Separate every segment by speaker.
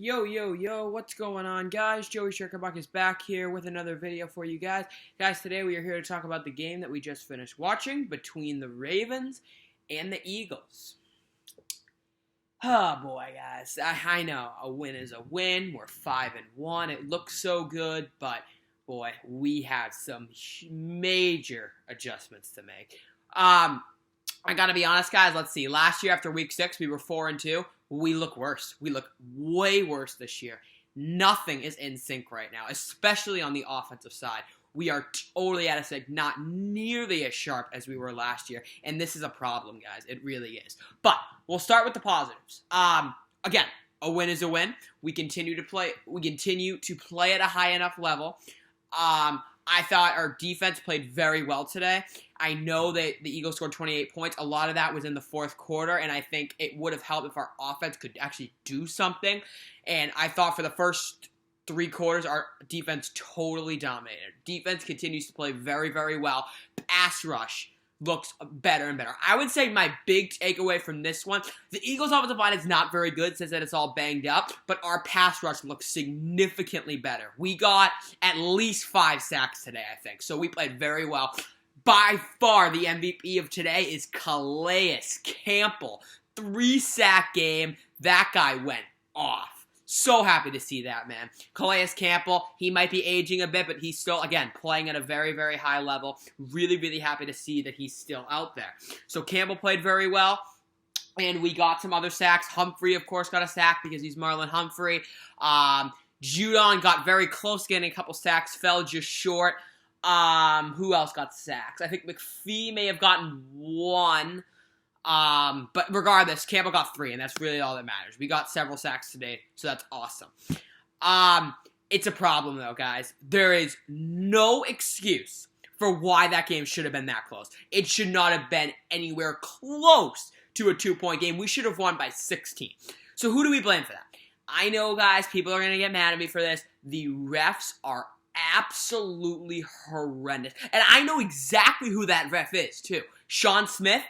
Speaker 1: Yo, what's going on, guys? Joey Shirkenbach is back here with another video for you guys. Guys, today we are here to talk about the game that we just finished watching between the Ravens and the Eagles. Oh, boy, guys. I know, a win is a win. We're 5-1. It looks so good, but, boy, we have some major adjustments to make. I gotta be honest, guys. Let's see. Last year, after Week 6, we were 4-2. We look worse. We look way worse this year. Nothing is in sync right now, especially on the offensive side. We are totally out of sync, not nearly as sharp as we were last year, and this is a problem, guys. It really is. But we'll start with the positives. Again, a win is a win. We continue to play at a high enough level. I thought our defense played very well today. I know that the Eagles scored 28 points. A lot of that was in the fourth quarter, and I think it would have helped if our offense could actually do something. And I thought for the first 3 quarters, our defense totally dominated. Defense continues to play very, very well. Pass rush looks better and better. I would say my big takeaway from this one, the Eagles' offensive line is not very good since that it's all banged up, but our pass rush looks significantly better. We got at least 5 sacks today, I think, so we played very well. By far, the MVP of today is Calais Campbell. 3-sack game. That guy went off. So happy to see that, man. Calais Campbell, he might be aging a bit, but he's still, again, playing at a very, very high level. Really, really happy to see that he's still out there. So Campbell played very well, and we got some other sacks. Humphrey, of course, got a sack because he's Marlon Humphrey. Judon got very close getting a couple sacks, fell just short. Who else got sacks? I think McPhee may have gotten 1. But regardless, Campbell got 3, and that's really all that matters. We got several sacks today, so that's awesome. It's a problem, though, guys. There is no excuse for why that game should have been that close. It should not have been anywhere close to a 2-point game. We should have won by 16. So who do we blame for that? I know, guys, people are going to get mad at me for this. The refs are absolutely horrendous. And I know exactly who that ref is, too. Sean Smith.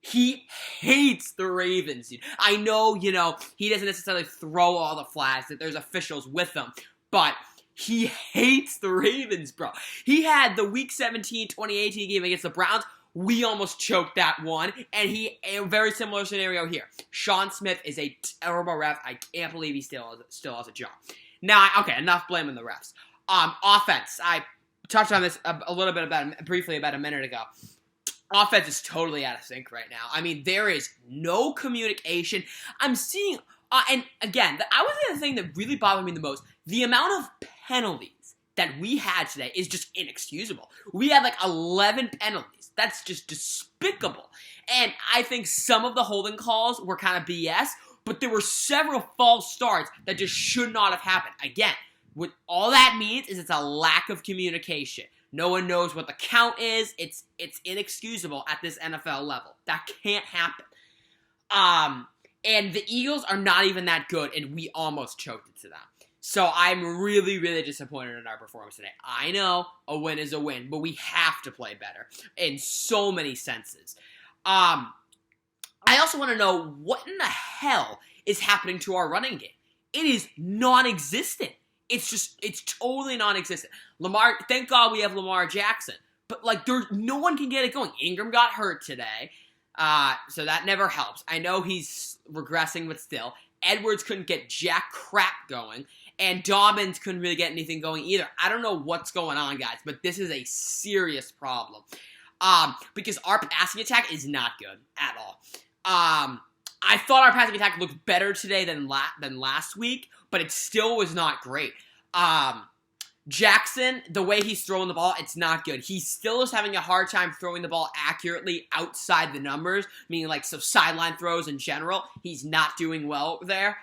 Speaker 1: He hates the Ravens, dude. I know, he doesn't necessarily throw all the flags, that there's officials with him, but he hates the Ravens, bro. He had the Week 17 2018 game against the Browns. We almost choked that one, and a very similar scenario here. Sean Smith is a terrible ref. I can't believe he still has a job. Now, okay, enough blaming the refs. Offense. I touched on this a little bit briefly about a minute ago. Offense is totally out of sync right now. I mean, there is no communication. I'm seeing, and again, I would say the thing that really bothered me the most, the amount of penalties that we had today is just inexcusable. We had like 11 penalties. That's just despicable. And I think some of the holding calls were kind of BS, but there were several false starts that just should not have happened. Again, what all that means is it's a lack of communication. No one knows what the count is. It's inexcusable at this NFL level. That can't happen. And the Eagles are not even that good, and we almost choked it to them. So I'm really, really disappointed in our performance today. I know a win is a win, but we have to play better in so many senses. I also want to know what in the hell is happening to our running game. It is non-existent. It's totally non-existent. Lamar, thank God we have Lamar Jackson. But, no one can get it going. Ingram got hurt today, so that never helps. I know he's regressing, but still. Edwards couldn't get jack crap going, and Dobbins couldn't really get anything going either. I don't know what's going on, guys, but this is a serious problem. Because our passing attack is not good at all. I thought our passing attack looked better today than last week, but it still was not great. Jackson, the way he's throwing the ball, it's not good. He still is having a hard time throwing the ball accurately outside the numbers, meaning sideline throws in general. He's not doing well there.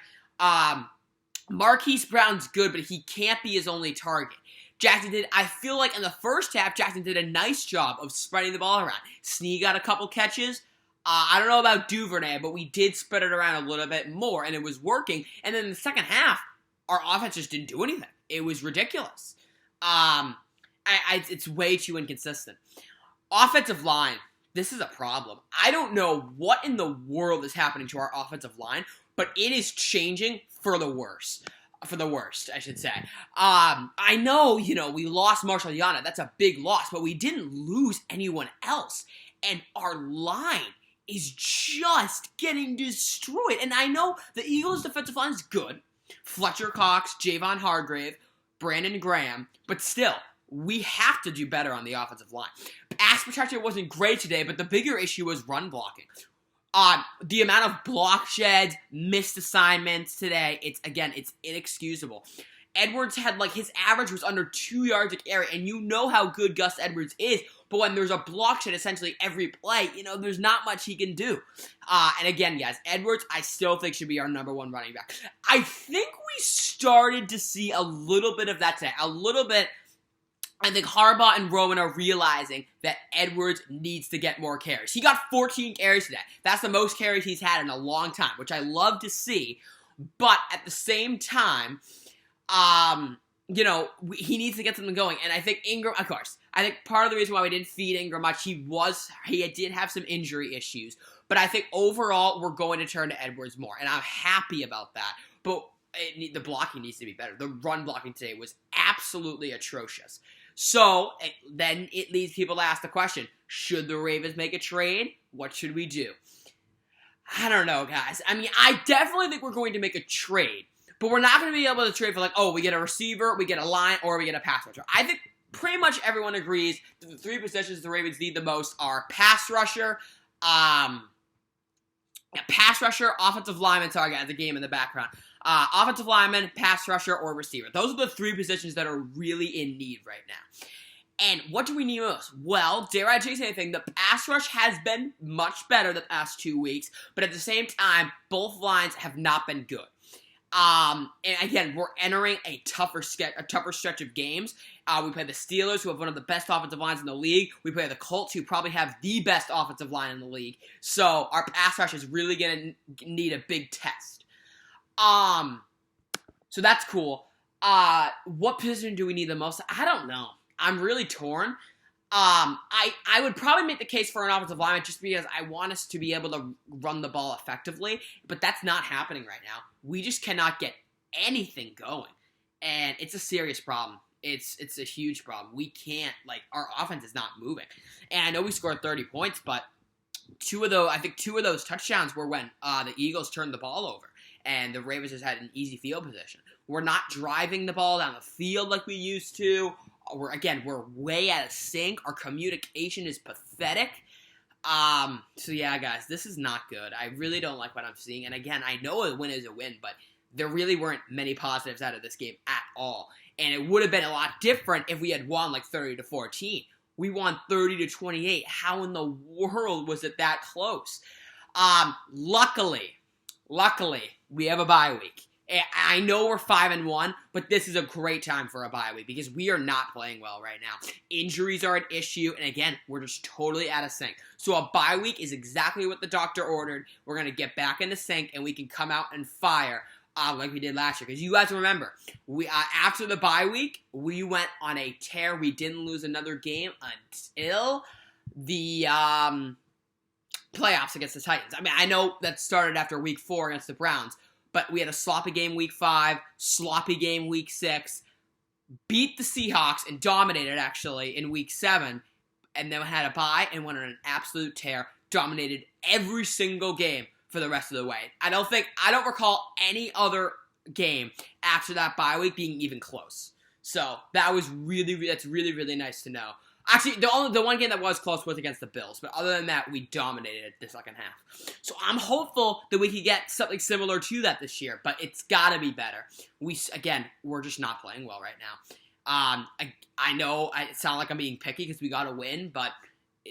Speaker 1: Marquise Brown's good, but he can't be his only target. I feel like in the first half, Jackson did a nice job of spreading the ball around. Snead got a couple catches. I don't know about Duvernay, but we did spread it around a little bit more, and it was working. And then in the second half, our offense just didn't do anything. It was ridiculous. It's way too inconsistent. Offensive line, this is a problem. I don't know what in the world is happening to our offensive line. but it is changing for the worse. For the worst, I should say. I know, we lost Marshall Yana. That's a big loss, but we didn't lose anyone else. And our line is just getting destroyed. And I know the Eagles' defensive line is good. Fletcher Cox, Javon Hargrave, Brandon Graham, but still, we have to do better on the offensive line. Pass protection wasn't great today, but the bigger issue was run blocking. The amount of block sheds, missed assignments today, it's inexcusable. Edwards had, his average was under 2 yards a carry, and you know how good Gus Edwards is, but when there's a block shed essentially every play, there's not much he can do. And again, guys, Edwards, I still think should be our number one running back. I think we started to see a little bit of that today, a little bit. I think Harbaugh and Roman are realizing that Edwards needs to get more carries. He got 14 carries today. That's the most carries he's had in a long time, which I love to see. But at the same time, he needs to get something going. And I think Ingram, of course, I think part of the reason why we didn't feed Ingram much, he did have some injury issues. But I think overall, we're going to turn to Edwards more. And I'm happy about that. But the blocking needs to be better. The run blocking today was absolutely atrocious. So, then it leads people to ask the question, should the Ravens make a trade? What should we do? I don't know, guys. I mean, I definitely think we're going to make a trade, but we're not going to be able to trade for we get a receiver, we get a line, or we get a pass rusher. I think pretty much everyone agrees that the three positions the Ravens need the most are pass rusher, offensive lineman, sorry, I got the game in the background. Offensive lineman, pass rusher, or receiver. Those are the three positions that are really in need right now. And what do we need most? Well, dare I say anything, the pass rush has been much better the past 2 weeks, but at the same time, both lines have not been good. And again, we're entering a tougher stretch of games. We play the Steelers, who have one of the best offensive lines in the league. We play the Colts, who probably have the best offensive line in the league. So our pass rush is really going to need a big test. So that's cool. What position do we need the most? I don't know. I'm really torn. I would probably make the case for an offensive lineman just because I want us to be able to run the ball effectively, but that's not happening right now. We just cannot get anything going, and it's a serious problem. It's a huge problem. We can't, our offense is not moving. And I know we scored 30 points, but two of those touchdowns were when the Eagles turned the ball over. And the Ravens just had an easy field position. We're not driving the ball down the field like we used to. We're way out of sync. Our communication is pathetic. So yeah, guys, this is not good. I really don't like what I'm seeing. And again, I know a win is a win, but there really weren't many positives out of this game at all. And it would have been a lot different if we had won 30-14. We won 30-28. How in the world was it that close? Luckily, we have a bye week. I know we're 5-1, but this is a great time for a bye week because we are not playing well right now. Injuries are an issue, and again, we're just totally out of sync. So a bye week is exactly what the doctor ordered. We're going to get back into sync, and we can come out and fire like we did last year. Because you guys remember, we after the bye week, we went on a tear. We didn't lose another game until the playoffs against the Titans. I mean, I know that started after week 4 against the Browns, but we had a sloppy game week 5, sloppy game week 6, beat the Seahawks and dominated actually in week 7, and then had a bye and went on an absolute tear, dominated every single game for the rest of the way. I don't recall any other game after that bye week being even close. So that's really, really nice to know. Actually, the one game that was close was against the Bills, but other than that, we dominated the second half. So I'm hopeful that we could get something similar to that this year, but it's got to be better. We're just not playing well right now. I know it sounds like I'm being picky because we got to win, but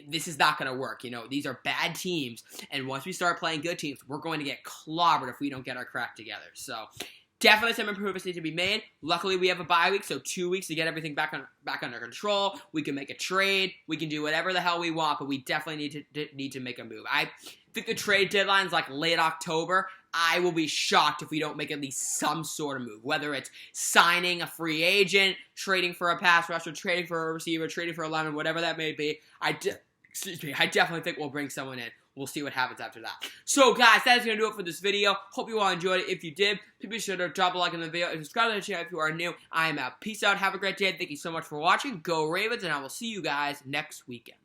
Speaker 1: this is not going to work. These are bad teams, and once we start playing good teams, we're going to get clobbered if we don't get our crap together. So definitely some improvements need to be made. Luckily, we have a bye week, so 2 weeks to get everything back under control. We can make a trade. We can do whatever the hell we want, but we definitely need to make a move. I think the trade deadline is late October. I will be shocked if we don't make at least some sort of move, whether it's signing a free agent, trading for a pass rusher, trading for a receiver, trading for a lineman, whatever that may be. I definitely think we'll bring someone in. we'll see what happens after that. So, guys, that is going to do it for this video. Hope you all enjoyed it. If you did, please be sure to drop a like on the video and subscribe to the channel if you are new. I am out. Peace out. Have a great day. Thank you so much for watching. Go Ravens, and I will see you guys next weekend.